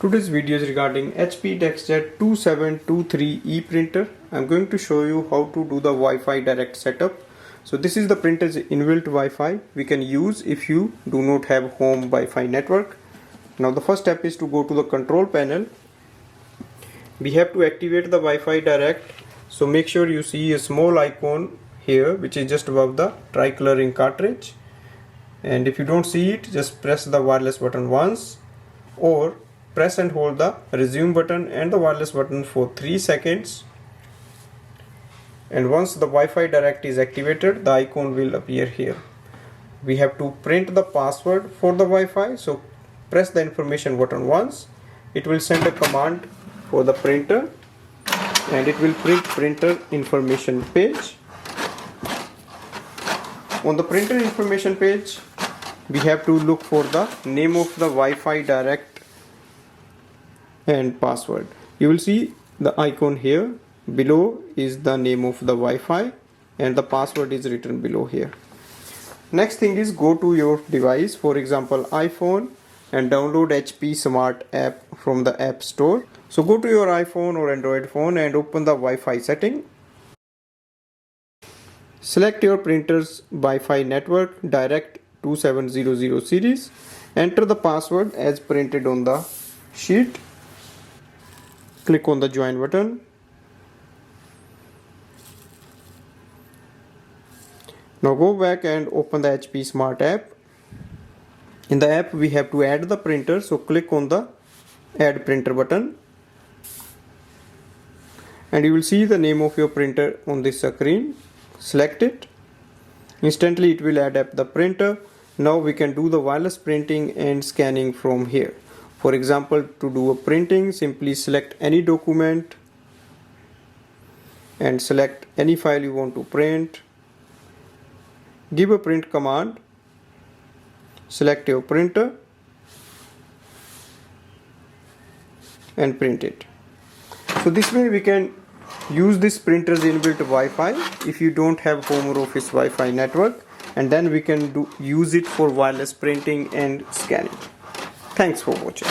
Today's video is regarding HP DeskJet 2723e printer. I'm going to show you how to do the Wi-Fi Direct Setup. So this is the printer's inbuilt Wi-Fi we can use if you do not have home Wi-Fi network. Now the first step is to go to the control panel. We have to activate the Wi-Fi Direct. So make sure you see a small icon here which is just above the tri-coloring cartridge. And if you don't see it, just press the wireless button once, or press and hold the resume button and the wireless button for 3 seconds. And once the Wi-Fi Direct is activated, the icon will appear here. We have to print the password for the Wi-Fi, so press the information button once. It will send a command for the printer and it will print printer information page. On the printer information page, we have to look for the name of the Wi-Fi Direct and password. You will see the icon here. Below is the name of the Wi-Fi and the password is written below here. Next thing is go to your device, for example iPhone, and download HP Smart app from the App Store. So go to your iPhone or Android phone and open the Wi-Fi setting. Select your printer's Wi-Fi network Direct 2700 series. Enter the password as printed on the sheet. Click on the join button. Now go back and open the HP Smart app. In the app we have to add the printer, so click on the add printer button. And you will see the name of your printer on this screen. Select it. Instantly it will add up the printer. Now we can do the wireless printing and scanning from here. For example, to do a printing, simply select any document and select any file you want to print. Give a print command. Select your printer and print it. So this way we can use this printer's inbuilt Wi-Fi if you don't have home or office Wi-Fi network, and then we can use it for wireless printing and scanning. Thanks for watching.